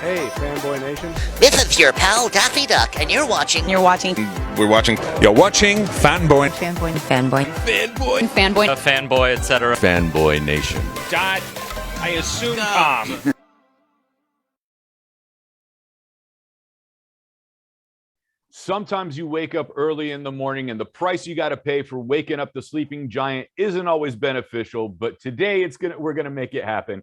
Hey, Fanboy Nation. This is your pal Daffy Duck, and you're watching. You're watching. We're watching. You're watching Fanboy. Fanboy. Fanboy. Fanboy. Fanboy. A fanboy, etc. Fanboy Nation. Dot. I assume Tom. Sometimes you wake up early in the morning and the price you got to pay for waking up the sleeping giant isn't always beneficial, but today we're going to make it happen.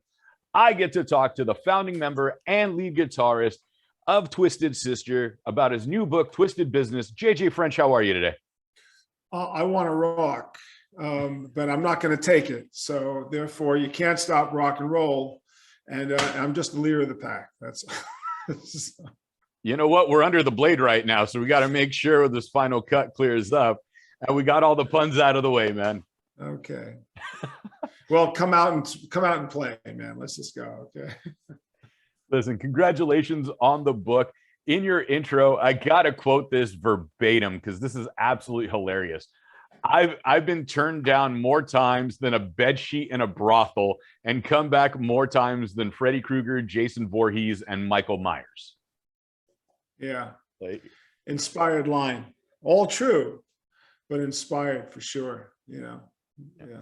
I get to talk to the founding member and lead guitarist of Twisted Sister about his new book, Twisted Business. JJ French, how are you today? I want to rock, but I'm not going to take it. So therefore, you can't stop rock and roll. And I'm just the leader of the pack. That's. You know what? We're under the blade right now, so we got to make sure this final cut clears up. And we got all the puns out of the way, man. Okay. Well, come out and play, man. Let's just go. Okay. Listen, congratulations on the book. In your intro, I gotta quote this verbatim because this is absolutely hilarious. I've been turned down more times than a bedsheet in a brothel and come back more times than Freddy Krueger, Jason Voorhees, and Michael Myers. Yeah. Like, inspired line. All true, but inspired for sure. You know. Yeah.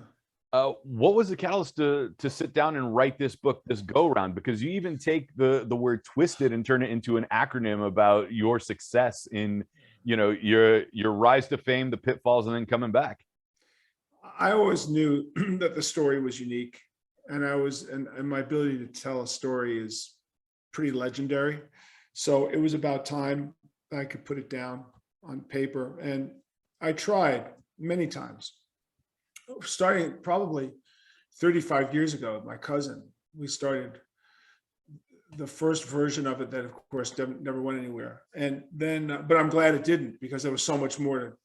What was the catalyst to sit down and write this book this go round? Because you even take the word twisted and turn it into an acronym about your success in, you know, your rise to fame, the pitfalls, and then coming back. I always knew that the story was unique, and and my ability to tell a story is pretty legendary. So it was about time I could put it down on paper, and I tried many times. Starting probably 35 years ago with my cousin, we started the first version of it that, of course, never went anywhere. And then, but I'm glad it didn't, because there was so much more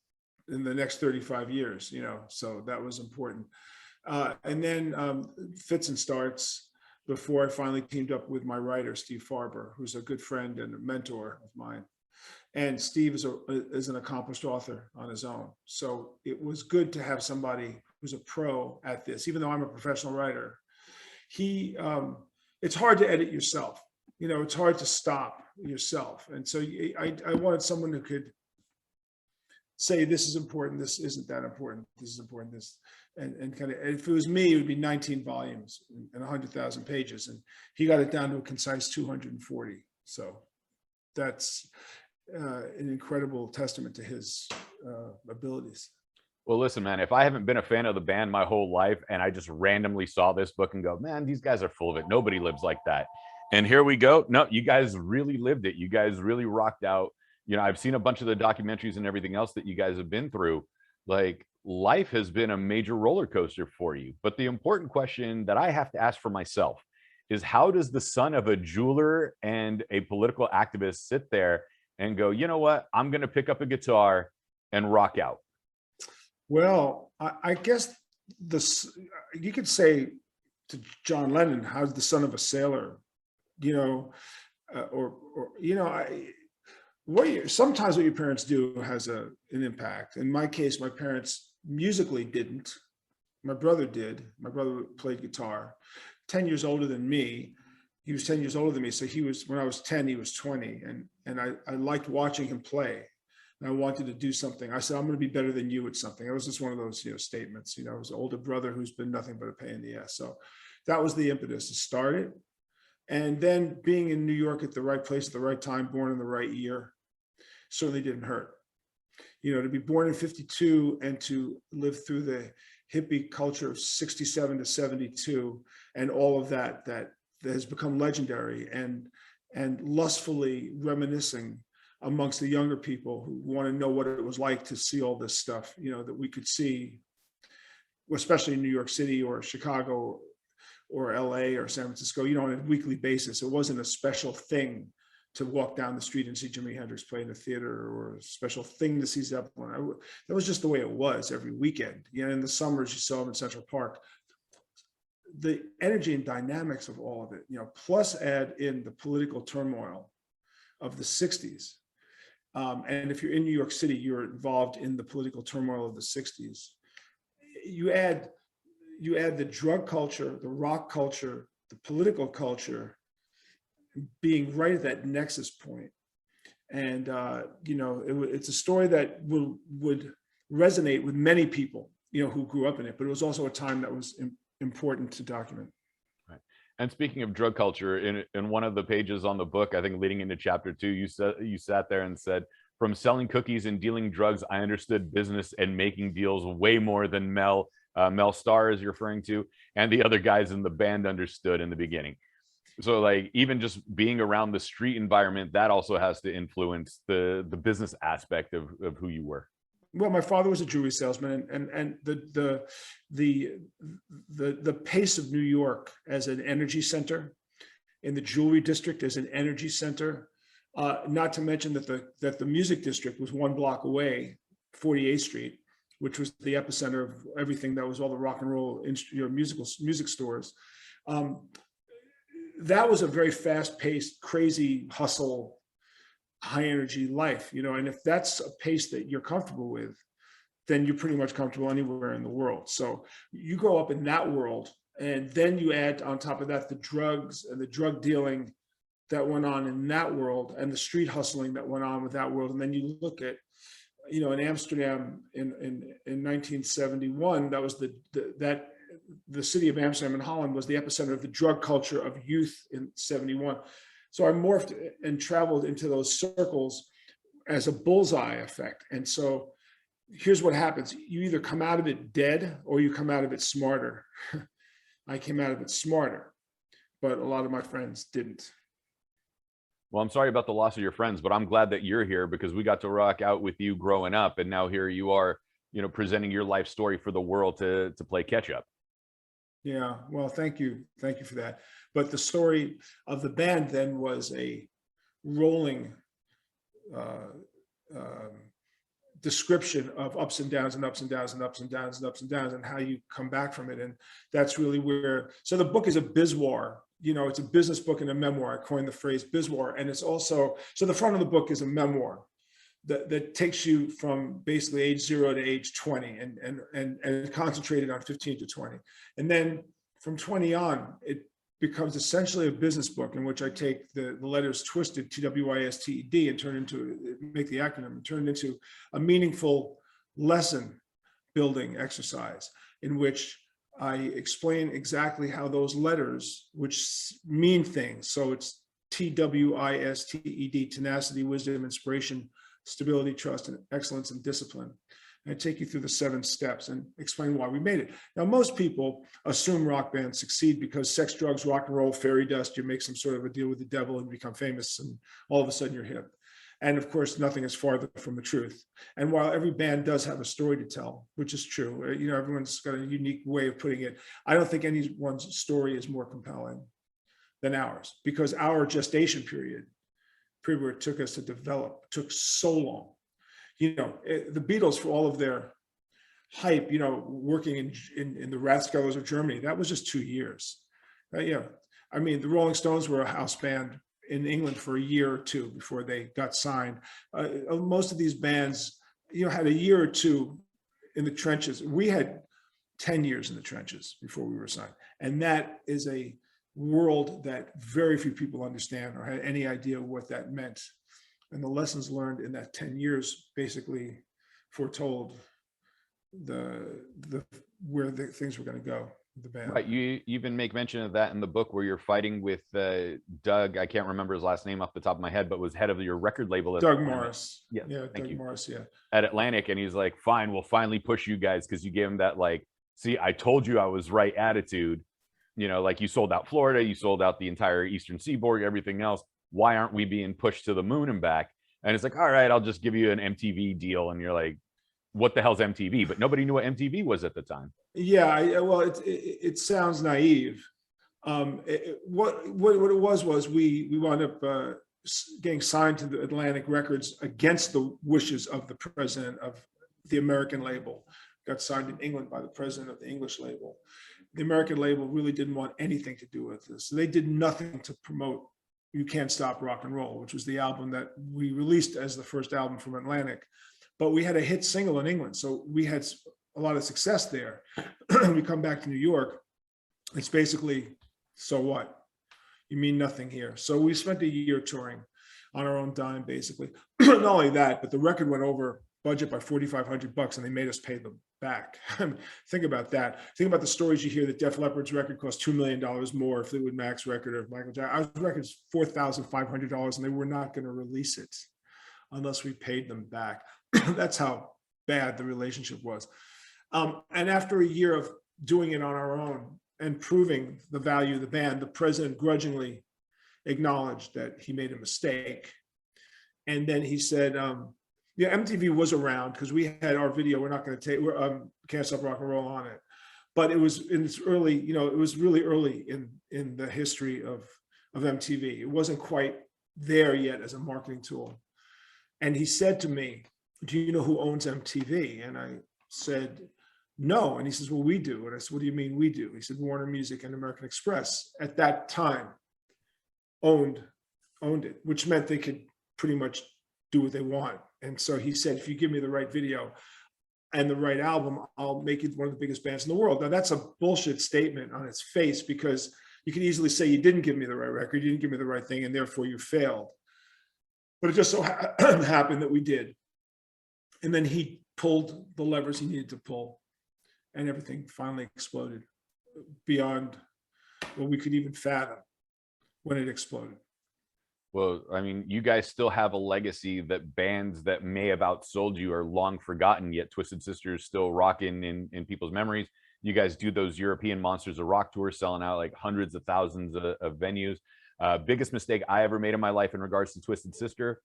in the next 35 years, you know, so that was important. And then fits and starts before I finally teamed up with my writer, Steve Farber, who's a good friend and a mentor of mine. And Steve is an accomplished author on his own. So it was good to have somebody who's a pro at this, even though I'm a professional writer. It's hard to edit yourself. You know, it's hard to stop yourself. And so I wanted someone who could say, this is important, this isn't that important, this is important, this, and kind of, if it was me, it would be 19 volumes and 100,000 pages. And he got it down to a concise 240. So that's an incredible testament to his abilities. Well, listen, man, if I haven't been a fan of the band my whole life and I just randomly saw this book and go, man, these guys are full of it. Nobody lives like that. And here we go. No, you guys really lived it. You guys really rocked out. You know, I've seen a bunch of the documentaries and everything else that you guys have been through. Like, life has been a major roller coaster for you. But the important question that I have to ask for myself is, how does the son of a jeweler and a political activist sit there and go, you know what, I'm going to pick up a guitar and rock out? Well, I guess you could say to John Lennon, how's the son of a sailor, you know, or you know, sometimes what your parents do has an impact. In my case, my parents musically didn't. My brother did. My brother played guitar, 10 years older than me. He was 10 years older than me. So when I was 10, he was 20. And I liked watching him play. And I wanted to do something. I said, I'm going to be better than you at something. It was just one of those, you know, statements. You know, I was an older brother who's been nothing but a pain in the ass. So that was the impetus to start it. And then being in New York at the right place at the right time, born in the right year, certainly didn't hurt. You know, to be born in 52 and to live through the hippie culture of 67 to 72 and all of that has become legendary, and lustfully reminiscing amongst the younger people who want to know what it was like to see all this stuff, you know, that we could see, especially in New York City or Chicago or LA or San Francisco, you know, on a weekly basis. It wasn't a special thing to walk down the street and see Jimi Hendrix play in the theater, or a special thing to see Zeppelin. That was just the way it was every weekend. You know, in the summers, you saw them in Central Park. The energy and dynamics of all of it, you know, plus add in the political turmoil of the 60s. And if you're in New York City, you're involved in the political turmoil of the 60s. You add the drug culture, the rock culture, the political culture, being right at that nexus point. And, it's a story that would resonate with many people, who grew up in it, but it was also a time that was important to document. Right. And speaking of drug culture, in one of the pages on the book, I think leading into chapter 2, you sat there and said, from selling cookies and dealing drugs, I understood business and making deals way more than Mel Starr is referring to, and the other guys in the band understood in the beginning. So like even just being around the street environment, that also has to influence the business aspect of who you were. Well, my father was a jewelry salesman, and the pace of New York as an energy center, in the jewelry district as an energy center, not to mention that the music district was 1 block away, 48th Street, which was the epicenter of everything that was all the rock and roll music stores. That was a very fast-paced, crazy hustle, high energy life, and if that's a pace that you're comfortable with, then you're pretty much comfortable anywhere in the world. So you grow up in that world, and then you add on top of that the drugs and the drug dealing that went on in that world, and the street hustling that went on with that world. And then you look at, in Amsterdam in 1971, that was the city of Amsterdam in Holland was the epicenter of the drug culture of youth in 71. So I morphed and traveled into those circles as a bullseye effect. And so here's what happens. You either come out of it dead or you come out of it smarter. I came out of it smarter, but a lot of my friends didn't. Well, I'm sorry about the loss of your friends, but I'm glad that you're here because we got to rock out with you growing up. And now here you are, presenting your life story for the world to play catch up. Yeah, well, thank you. Thank you for that. But the story of the band then was a rolling description of ups and downs and ups and downs and ups and downs and ups and downs and how you come back from it. And that's really where, so the book is a Bizoir, it's a business book and a memoir. I coined the phrase Bizoir. And it's also, so the front of the book is a memoir that takes you from basically age 0 to age 20 and concentrated on 15 to 20. And then from 20 on, it becomes essentially a business book in which I take the letters twisted, TWISTED, and make the acronym, and turn it into a meaningful lesson building exercise in which I explain exactly how those letters, which mean things. So it's TWISTED, tenacity, wisdom, inspiration, stability, trust, and excellence and discipline. And I take you through the 7 steps and explain why we made it. Now, most people assume rock bands succeed because sex, drugs, rock and roll, fairy dust, you make some sort of a deal with the devil and become famous, and all of a sudden you're hip. And of course, nothing is farther from the truth. And while every band does have a story to tell, which is true, everyone's got a unique way of putting it, I don't think anyone's story is more compelling than ours, because our gestation period where it took us to develop took so long. The Beatles, for all of their hype, working in the Rathskeller's of Germany, that was just 2 years. I mean, the Rolling Stones were a house band in England for a year or two before they got signed. Most of these bands, had a year or two in the trenches. We had 10 years in the trenches before we were signed. And that is a world that very few people understand or had any idea what that meant. And the lessons learned in that 10 years basically foretold where the things were going to go with the band. Right. You even make mention of that in the book where you're fighting with Doug. I can't remember his last name off the top of my head, but was head of your record label. Doug Morris. Yeah. Doug Morris. Yeah. At Atlantic. And he's like, fine, we'll finally push you guys because you gave him that, like, see, I told you I was right attitude. Like you sold out Florida, you sold out the entire Eastern Seaboard, everything else. Why aren't we being pushed to the moon and back? And it's like, all right, I'll just give you an MTV deal. And you're like, what the hell's MTV? But nobody knew what MTV was at the time. Yeah, well, it sounds naive. What it was we wound up getting signed to the Atlantic Records against the wishes of the president of the American label. Got signed in England by the president of the English label. The American label really didn't want anything to do with this. So they did nothing to promote You Can't Stop Rock and Roll, which was the album that we released as the first album from Atlantic. But we had a hit single in England, so we had a lot of success there. We come back to New York, it's basically, so what? You mean nothing here. So we spent a year touring on our own dime, basically. Not only that, but the record went over budget by $4,500 and they made us pay them back. Think about that. Think about the stories you hear that Def Leppard's record cost $2 million more, Fleetwood Mac's record, or Michael Jackson's record's $4,500, and they were not going to release it unless we paid them back. That's how bad the relationship was. And after a year of doing it on our own and proving the value of the band, the president grudgingly acknowledged that he made a mistake. And then he said, yeah, MTV was around because we had our video. We're not going to take Can't Stop Rock and Roll on it, but it was in its early, it was really early in the history of MTV. It wasn't quite there yet as a marketing tool. And he said to me, "Do you know who owns MTV?" And I said, "No." And he says, "Well, we do." And I said, "What do you mean we do?" He said, "Warner Music and American Express at that time owned it, which meant they could pretty much do what they want." And so he said, "If you give me the right video and the right album, I'll make it one of the biggest bands in the world." Now that's a bullshit statement on its face, because you could easily say you didn't give me the right record, you didn't give me the right thing, and therefore you failed. But it just so happened that we did. And then he pulled the levers he needed to pull, and everything finally exploded beyond what we could even fathom when it exploded. Well, I mean, you guys still have a legacy that bands that may have outsold you are long forgotten, yet Twisted Sister is still rocking in people's memories. You guys do those European Monsters of Rock tours, selling out like hundreds of thousands of venues. Biggest mistake I ever made in my life in regards to Twisted Sister,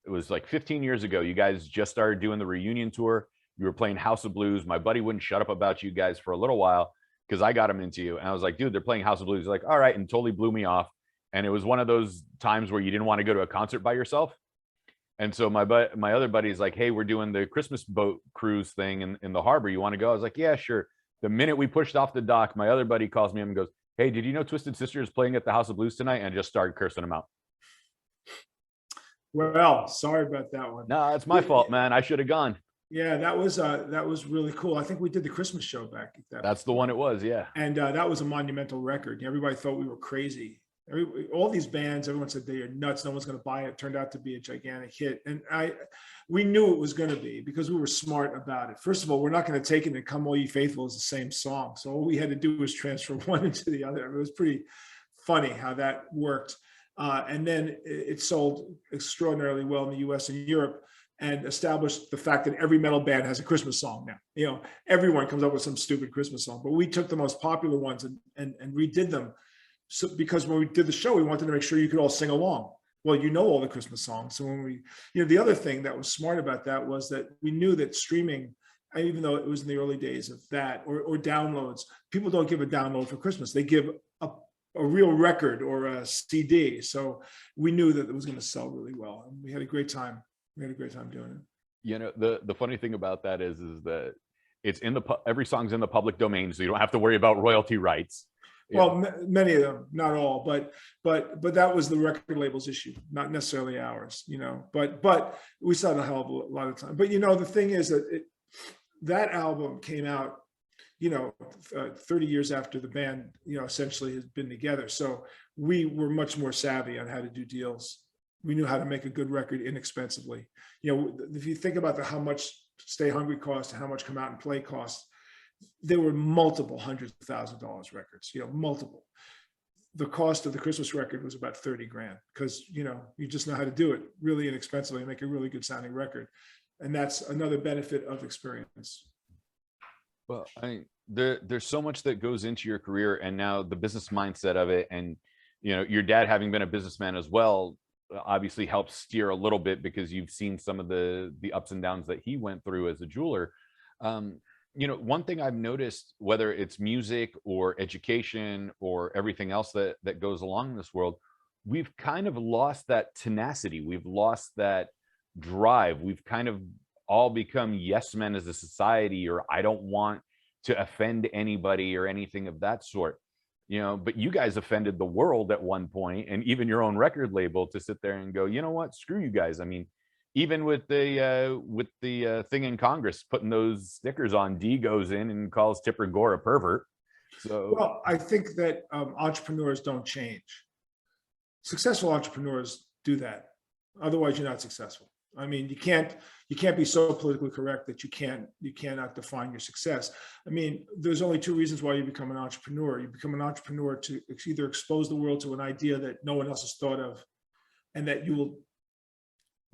it was like 15 years ago. You guys just started doing the reunion tour. You were playing House of Blues. My buddy wouldn't shut up about you guys for a little while because I got him into you. And I was like, "Dude, they're playing House of Blues." He's like, "All right," and totally blew me off. And it was one of those times where you didn't want to go to a concert by yourself. And so my other buddy's like, "Hey, we're doing the Christmas boat cruise thing in the harbor. You want to go?" I was like, "Yeah, sure." The minute we pushed off the dock, my other buddy calls me up and goes, "Hey, did you know Twisted Sister is playing at the House of Blues tonight?" And I just started cursing him out. Well, sorry about that one. No, it's my fault, man. I should have gone. Yeah, that was really cool. I think we did the Christmas show back at that. That's the one it was, yeah. And that was a monumental record. Everybody thought we were crazy. All these bands, everyone said they are nuts, no one's going to buy it. It turned out to be a gigantic hit, and we knew it was going to be, because we were smart about it. First of all, we're not going to take it and "Come All Ye Faithful" is the same song, so all we had to do was transfer one into the other. It was pretty funny how that worked. And then it sold extraordinarily well in the US and Europe, and established the fact that every metal band has a Christmas song now. Everyone comes up with some stupid Christmas song, but we took the most popular ones and redid them. So, because when we did the show, we wanted to make sure you could all sing along. Well, all the Christmas songs. So when the other thing that was smart about that was that we knew that streaming, even though it was in the early days of that, or downloads, people don't give a download for Christmas. They give a real record or a CD. So we knew that it was going to sell really well. And we had a great time. We had a great time doing it. The funny thing about that is that it's every song's in the public domain, so you don't have to worry about royalty rights. Well, many of them, not all, but that was the record label's issue, not necessarily ours, but we saw a hell of a lot of time. But the thing is that that album came out 30 years after the band essentially has been together, so we were much more savvy on how to do deals. We knew how to make a good record inexpensively. If you think about how much Stay Hungry cost and how much Come Out and Play cost, there were multiple hundreds of $1,000 records, multiple. The cost of the Christmas record was about 30 grand, because you just know how to do it really inexpensively and make a really good sounding record. And that's another benefit of experience. Well, there's so much that goes into your career, and now the business mindset of it, and your dad having been a businessman as well obviously helps steer a little bit, because you've seen some of the ups and downs that he went through as a jeweler. One thing I've noticed, whether it's music or education or everything else that goes along in this world, we've kind of lost that tenacity. We've lost that drive. We've kind of all become yes men as a society, or I don't want to offend anybody or anything of that sort. But you guys offended the world at one point, and even your own record label, to sit there and go, "You know what, screw you guys." I mean, even with the thing in Congress putting those stickers on, D goes in and calls Tipper Gore a pervert. So, well, I think that entrepreneurs don't change. successful entrepreneurs do that. Otherwise, you're not successful. I mean, you can't be so politically correct that you cannot define your success. I mean, there's only two reasons why you become an entrepreneur. You become an entrepreneur to either expose the world to an idea that no one else has thought of, and that you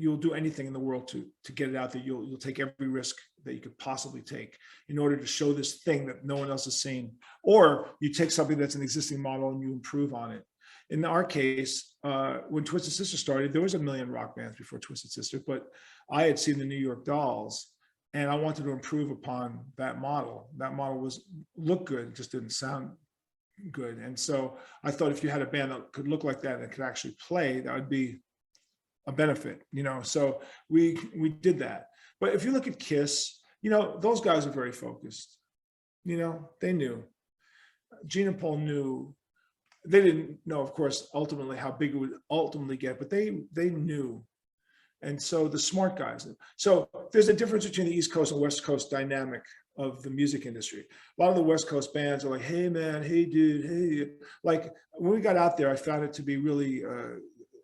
will do anything in the world to get it out there. You'll take every risk that you could possibly take in order to show this thing that no one else has seen. Or you take something that's an existing model and you improve on it. In our case, when Twisted Sister started, there was 1 million rock bands before Twisted Sister, but I had seen the New York Dolls, and I wanted to improve upon that model. That model looked good, it just didn't sound good. And so I thought if you had a band that could look like that and could actually play, that would be a benefit, So we did that. But if you look at Kiss, those guys are very focused. They knew. Gene and Paul knew. They didn't know, of course, ultimately how big it would ultimately get, but they knew. And so the smart guys. So there's a difference between the East Coast and West Coast dynamic of the music industry. A lot of the West Coast bands are like, hey man, hey dude, hey. Like when we got out there, I found it to be really a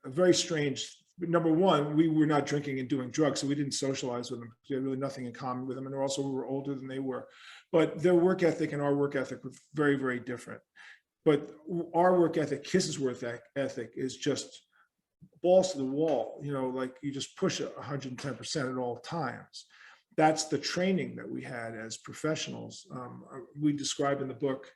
very strange. Number one, we were not drinking and doing drugs, so we didn't socialize with them. We had really nothing in common with them. And also we were older than they were. But their work ethic and our work ethic were very, very different. But our work ethic, Kiss's work ethic, is just balls to the wall. Like you just push 110% at all times. That's the training that we had as professionals. We describe in the book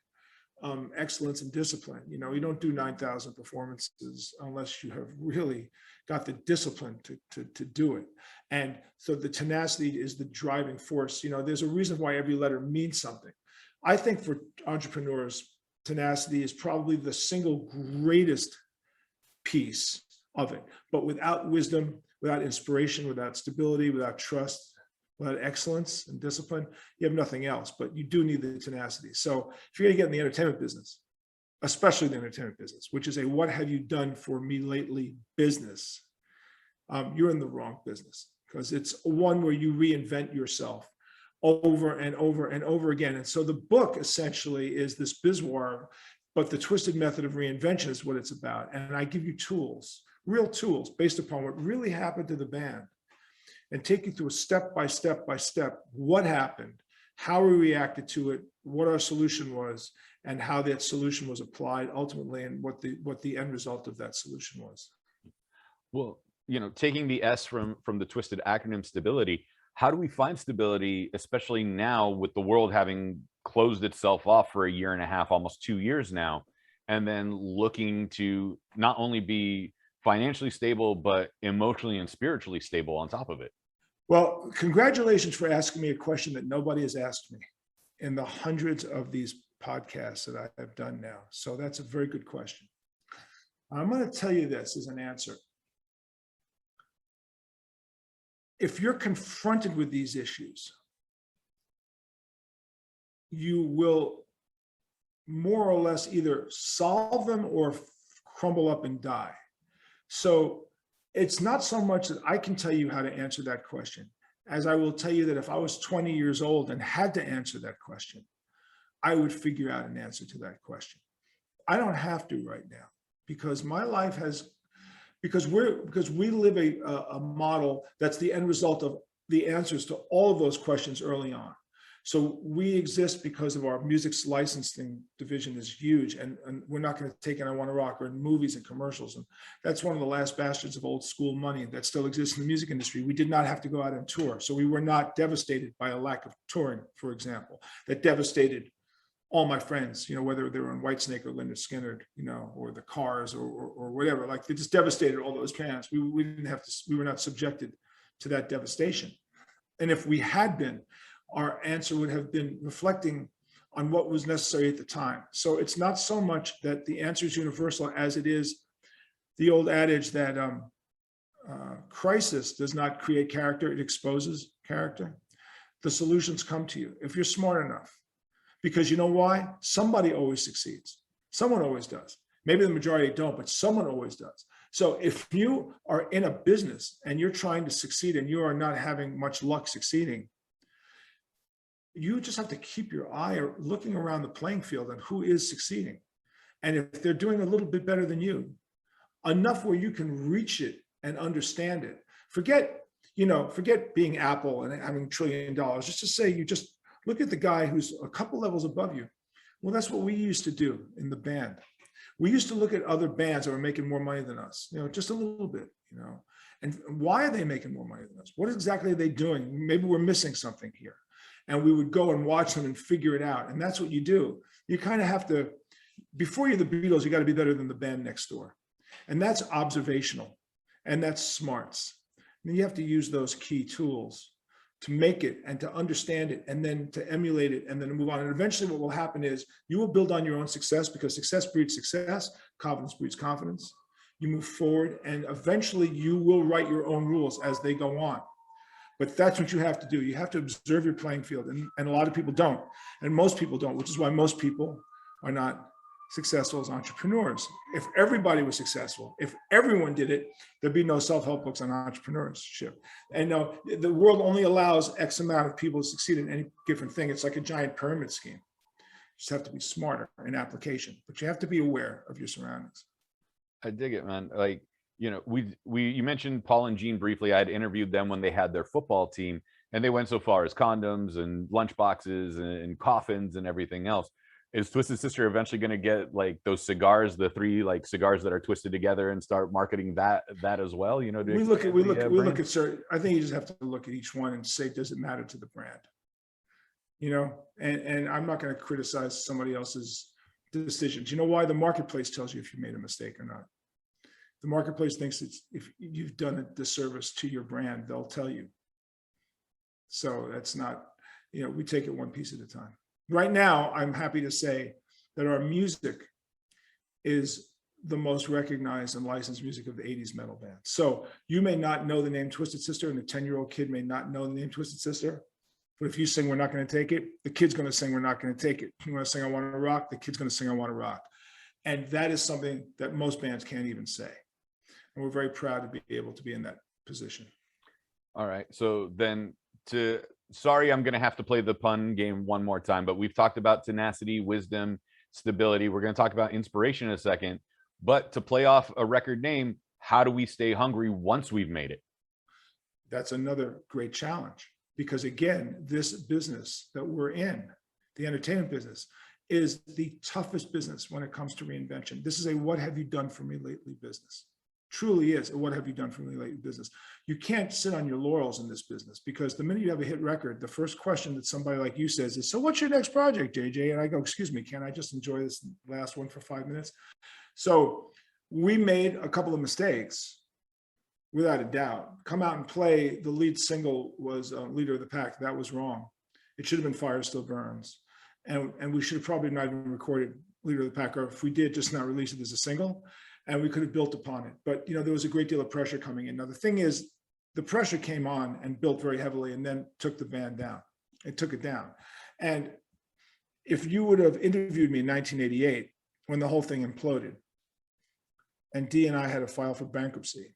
excellence and discipline. You don't do 9,000 performances unless you have really got the discipline to do it. And so the tenacity is the driving force. There's a reason why every letter means something. I think for entrepreneurs, tenacity is probably the single greatest piece of it. But without wisdom, without inspiration, without stability, without trust, without excellence and discipline, you have nothing else. But you do need the tenacity. So if you're going to get in the entertainment business, especially the entertainment business, which is a what have you done for me lately business, you're in the wrong business, because it's one where you reinvent yourself over and over and over again. And so the book essentially is this Bizoir, but the twisted method of reinvention is what it's about. And I give you tools, real tools, based upon what really happened to the band, and take you through a step by step by step, what happened, how we reacted to it, what our solution was, and how that solution was applied ultimately, and what the end result of that solution was. Well, taking the S from the twisted acronym stability, how do we find stability, especially now with the world having closed itself off for 1.5 years, almost 2 years now, and then looking to not only be financially stable, but emotionally and spiritually stable on top of it? Well, congratulations for asking me a question that nobody has asked me in the hundreds of these podcasts that I have done now. So that's a very good question. I'm going to tell you this as an answer. If you're confronted with these issues, you will more or less either solve them or crumble up and die. So it's not so much that I can tell you how to answer that question, as I will tell you that if I was 20 years old and had to answer that question, I would figure out an answer to that question. I don't have to right now, because my life has, because we live a model that's the end result of the answers to all of those questions early on. So we exist because of our music's licensing division is huge, and we're not going to take it. I Want to Rock, or in movies and commercials, and that's one of the last bastions of old school money that still exists in the music industry. We did not have to go out and tour, so we were not devastated by a lack of touring, for example, that devastated all my friends, whether they were in Whitesnake or Lynyrd Skynyrd, or the Cars or whatever. Like, they just devastated all those bands. We didn't have to. We were not subjected to that devastation, and if we had been, our answer would have been reflecting on what was necessary at the time. So it's not so much that the answer is universal as it is the old adage that crisis does not create character, it exposes character. The solutions come to you if you're smart enough. Because you know why? Somebody always succeeds. Someone always does. Maybe the majority don't, but someone always does. So if you are in a business and you're trying to succeed and you are not having much luck succeeding, you just have to keep your eye looking around the playing field on who is succeeding. And if they're doing a little bit better than you, enough where you can reach it and understand it. Forget being Apple and having $1 trillion. Just to say, you just look at the guy who's a couple levels above you. Well, that's what we used to do in the band. We used to look at other bands that were making more money than us, just a little bit, and why are they making more money than us? What exactly are they doing? Maybe we're missing something here. And we would go and watch them and figure it out. And that's what you do. You kind of have to, before you're the Beatles, you got to be better than the band next door. And that's observational, and that's smarts. And you have to use those key tools to make it and to understand it, and then to emulate it, and then move on. And eventually what will happen is you will build on your own success, because success breeds success, confidence breeds confidence. You move forward, and eventually you will write your own rules as they go on. But that's what you have to do. You have to observe your playing field, and a lot of people don't, and most people don't, which is why most people are not successful as entrepreneurs. If everybody was successful, if everyone did it, there'd be no self-help books on entrepreneurship. And no, the world only allows X amount of people to succeed in any different thing. It's like a giant pyramid scheme. You just have to be smarter in application, but you have to be aware of your surroundings. I dig it, man. Like, you mentioned Paul and Gene briefly. I'd interviewed them when they had their football team, and they went so far as condoms and lunchboxes and coffins and everything else. Is Twisted Sister eventually going to get like those cigars, the 3 like cigars that are twisted together, and start marketing that as well? We look at certain. I think you just have to look at each one and say, does it matter to the brand? And I'm not going to criticize somebody else's decisions. You know why? The marketplace tells you if you made a mistake or not. The marketplace thinks if you've done a disservice to your brand, they'll tell you. So that's not, we take it one piece at a time. Right now, I'm happy to say that our music is the most recognized and licensed music of the 80s metal band. So you may not know the name Twisted Sister, and a 10-year-old kid may not know the name Twisted Sister. But if you sing, "We're Not Going to Take It," the kid's going to sing, "We're Not Going to Take It." You want to sing, "I Want to Rock," the kid's going to sing, "I Want to Rock." And that is something that most bands can't even say. And we're very proud to be able to be in that position. All right. So then sorry, I'm going to have to play the pun game one more time, but we've talked about tenacity, wisdom, stability. We're going to talk about inspiration in a second. But to play off a record name, how do we stay hungry once we've made it? That's another great challenge. Because again, this business that we're in, the entertainment business, is the toughest business when it comes to reinvention. This is a "what have you done for me lately" business. Truly is a "what have you done for me lately" business. You can't sit on your laurels in this business, because the minute you have a hit record, the first question that somebody like you says is, "So what's your next project, JJ?" And I go, "Excuse me, can I just enjoy this last one for 5 minutes?" So we made a couple of mistakes. Without a doubt. Come Out and Play, the lead single was Leader of the Pack. That was wrong. It should have been Fire Still Burns. And we should have probably not even recorded Leader of the Pack, or if we did, just not release it as a single, and we could have built upon it. But there was a great deal of pressure coming in. Now the thing is, the pressure came on and built very heavily, and then took the band down. It took it down. And if you would have interviewed me in 1988, when the whole thing imploded, and Dee and I had to file for bankruptcy,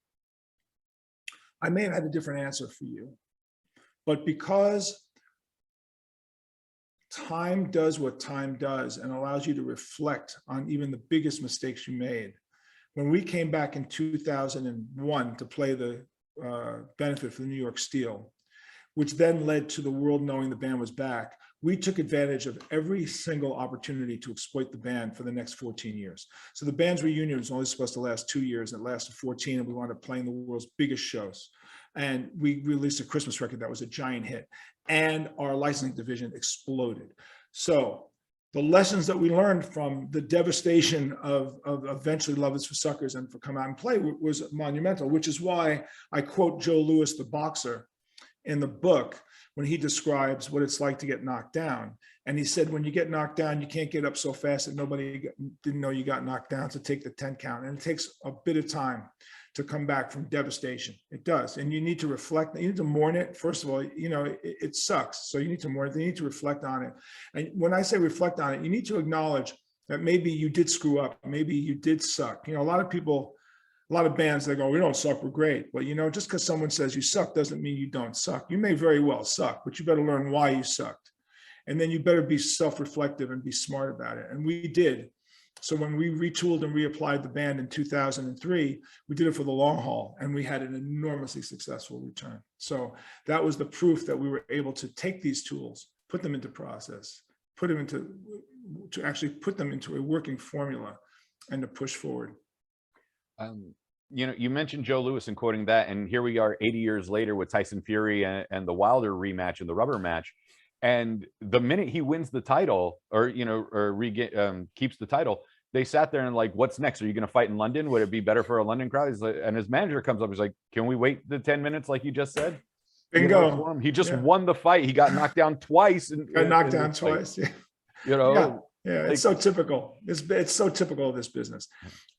I may have had a different answer for you. But because time does what time does and allows you to reflect on even the biggest mistakes you made. When we came back in 2001 to play the benefit for the New York Steel, which then led to the world knowing the band was back, we took advantage of every single opportunity to exploit the band for the next 14 years. So the band's reunion was only supposed to last 2 years, and it lasted 14, and we wound up playing the world's biggest shows. And we released a Christmas record that was a giant hit, and our licensing division exploded. So the lessons that we learned from the devastation of eventually Love Is for Suckers and for Come Out and Play was monumental, which is why I quote Joe Louis, the boxer, in the book when he describes what it's like to get knocked down. And he said, when you get knocked down, you can't get up so fast that nobody didn't know you got knocked down to take the 10 count. And it takes a bit of time to come back from devastation. It does. And you need to reflect, you need to mourn it. First of all, it sucks. So you need to mourn it. You need to reflect on it. And when I say reflect on it, you need to acknowledge that maybe you did screw up. Maybe you did suck. A lot of people, a lot of bands, they go, "We don't suck, we're great." But just because someone says you suck doesn't mean you don't suck. You may very well suck, but you better learn why you sucked. And then you better be self-reflective and be smart about it. And we did. So when we retooled and reapplied the band in 2003, we did it for the long haul, and we had an enormously successful return. So that was the proof that we were able to take these tools, put them into process, to actually put them into a working formula and to push forward. You mentioned Joe Louis and quoting that, and here we are 80 years later with Tyson Fury and the Wilder rematch and the rubber match. And the minute he wins the title, or keeps the title, they sat there and like, what's next? Are you going to fight in London? Would it be better for a London crowd? He's like, and his manager comes up, he's like, can we wait the 10 minutes like you just said? Bingo. He just won the fight. He got knocked down twice. Twice. Yeah. Like, it's so typical. It's so typical of this business.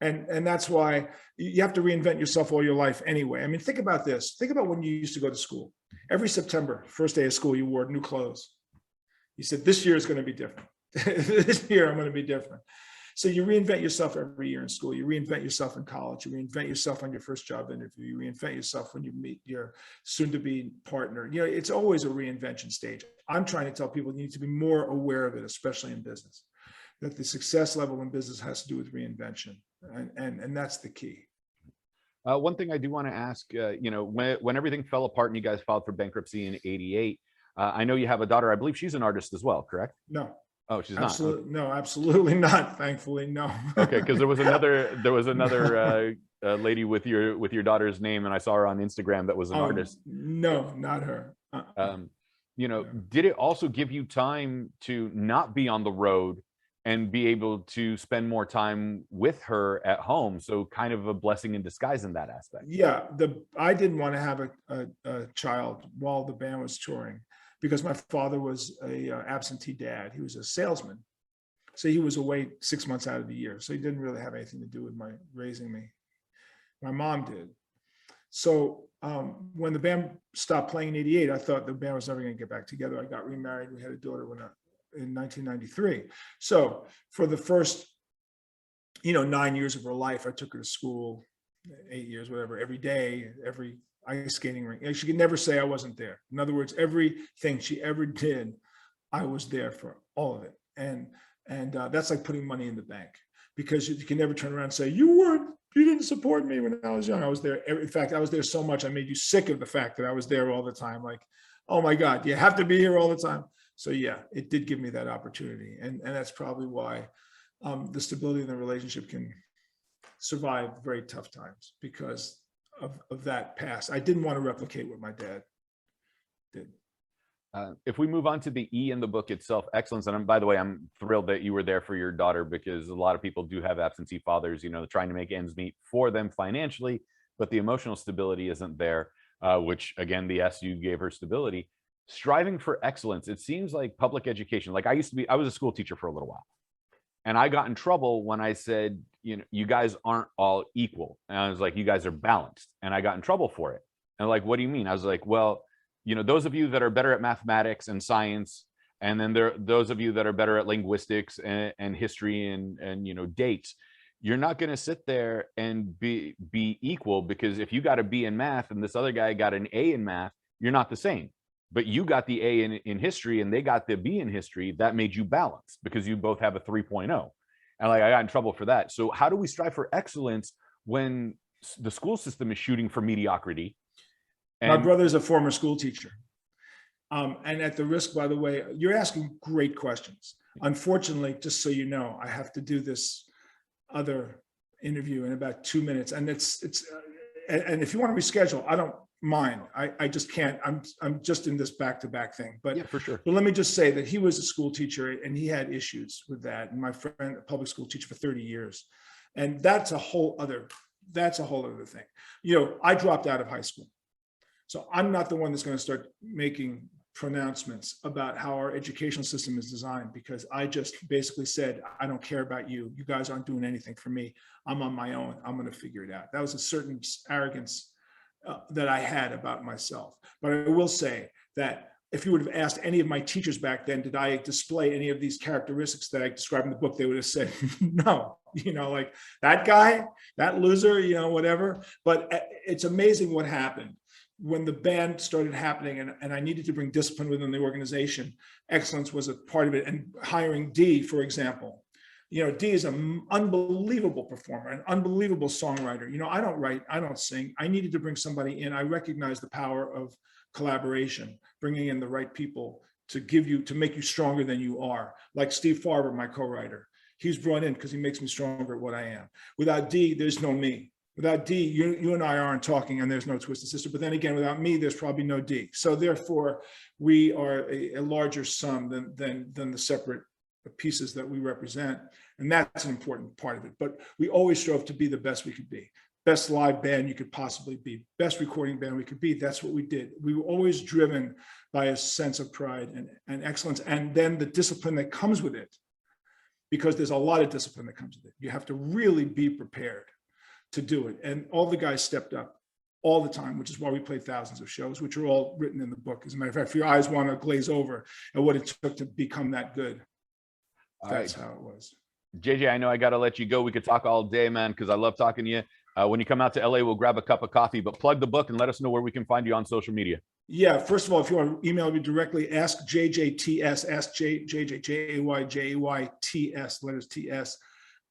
And that's why you have to reinvent yourself all your life anyway. I mean, think about this. Think about when you used to go to school. Every September, first day of school, you wore new clothes. You said, this year is going to be different. This year, I'm going to be different. So you reinvent yourself every year in school. You reinvent yourself in college. You reinvent yourself on your first job interview. You reinvent yourself when you meet your soon-to-be partner. It's always a reinvention stage. I'm trying to tell people you need to be more aware of it, especially in business, that the success level in business has to do with reinvention. And that's the key. One thing I do want to ask, when everything fell apart and you guys filed for bankruptcy in '88, I know you have a daughter. I believe she's an artist as well, correct? No. Oh, she's not. No, absolutely not. Thankfully, no. Okay, because there was another lady with your daughter's name, and I saw her on Instagram that was an artist. No, not her. Did it also give you time to not be on the road and be able to spend more time with her at home? So kind of a blessing in disguise in that aspect. Yeah, I didn't want to have a child while the band was touring, because my father was a absentee dad. He was a salesman. So he was away 6 months out of the year. So he didn't really have anything to do with my raising me. My mom did. So when the band stopped playing in '88, I thought the band was never going to get back together. I got remarried. We had a daughter in 1993. So for the first, 9 years of her life, I took her to school, 8 years, whatever, every day, every ice skating rink. She could never say I wasn't there. In other words, everything she ever did, I was there for all of it. And that's like putting money in the bank, because you can never turn around and say, you didn't support me when I was young. I was there. In fact, I was there so much, I made you sick of the fact that I was there all the time. Like, oh my God, you have to be here all the time. So yeah, it did give me that opportunity. And that's probably why the stability in the relationship can survive very tough times, because of that past. I didn't want to replicate what my dad did. If we move on to the E in the book itself, excellence. And by the way, I'm thrilled that you were there for your daughter, because a lot of people do have absentee fathers, trying to make ends meet for them financially, but the emotional stability isn't there, which again, the S, you gave her stability. Striving for excellence. It seems like public education, like I was a school teacher for a little while, and I got in trouble when I said, you guys aren't all equal. And I was like, you guys are balanced. And I got in trouble for it. And like, what do you mean? I was like, well, those of you that are better at mathematics and science, and then there are those of you that are better at linguistics and history and dates, you're not going to sit there and be equal, because if you got a B in math and this other guy got an A in math, you're not the same. But you got the A in history and they got the B in history. That made you balanced, because you both have a 3.0. And like, I got in trouble for that. So how do we strive for excellence when the school system is shooting for mediocrity? My brother's a former school teacher. And at the risk, by the way, you're asking great questions. Unfortunately, just so you know, I have to do this other interview in about 2 minutes. And and if you want to reschedule, I don't mind. I just can't. I'm just in this back-to-back thing. But yeah, for sure. But let me just say that he was a school teacher and he had issues with that. And my friend, a public school teacher for 30 years. And that's a whole other thing. I dropped out of high school. So I'm not the one that's going to start making pronouncements about how our educational system is designed, because I just basically said, I don't care about you. You guys aren't doing anything for me. I'm on my own. I'm going to figure it out. That was a certain arrogance that I had about myself. But I will say that if you would have asked any of my teachers back then, did I display any of these characteristics that I described in the book, they would have said, no, like that guy, that loser, whatever. But it's amazing what happened. When the band started happening and I needed to bring discipline within the organization, excellence was a part of it. And hiring D, for example, D is an unbelievable performer, an unbelievable songwriter. I don't write, I don't sing. I needed to bring somebody in. I recognize the power of collaboration, bringing in the right people to make you stronger than you are. Like Steve Farber, my co-writer. He's brought in because he makes me stronger at what I am. Without D, there's no me. Without D, you and I aren't talking, and there's no Twisted Sister. But then again, without me, there's probably no D. So therefore, we are a larger sum than the separate pieces that we represent. And that's an important part of it. But we always strove to be the best we could be. Best live band you could possibly be. Best recording band we could be. That's what we did. We were always driven by a sense of pride and excellence. And then the discipline that comes with it. Because there's a lot of discipline that comes with it. You have to really be prepared to do it. And all the guys stepped up all the time, which is why we played thousands of shows, which are all written in the book. As a matter of fact, if your eyes want to glaze over at what it took to become that good, that's how it was. JJ, I know I got to let you go. We could talk all day, man, because I love talking to you. When you come out to LA, we'll grab a cup of coffee, but plug the book and let us know where we can find you on social media. Yeah, first of all, if you want to email me directly, ask JJTS, ask JJ, JAYJAYTS, letters TS,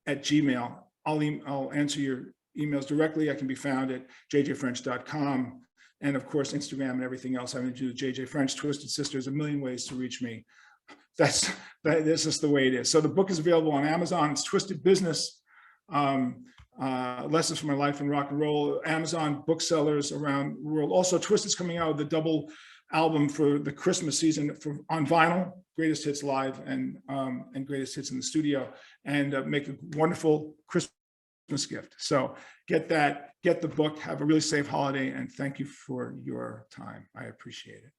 at Gmail. I'll answer your emails directly. I can be found at jjfrench.com. And of course, Instagram and everything else having to do with JJ French, Twisted Sister. There's a million ways to reach me. That's just the way it is. So the book is available on Amazon. It's Twisted Business, Lessons from My Life in Rock and Roll. Amazon booksellers around the world. Also, Twisted's coming out with the double album for the Christmas season on vinyl, Greatest Hits Live and Greatest Hits in the Studio, and make a wonderful Christmas gift. So get that, get the book, have a really safe holiday, and thank you for your time. I appreciate it.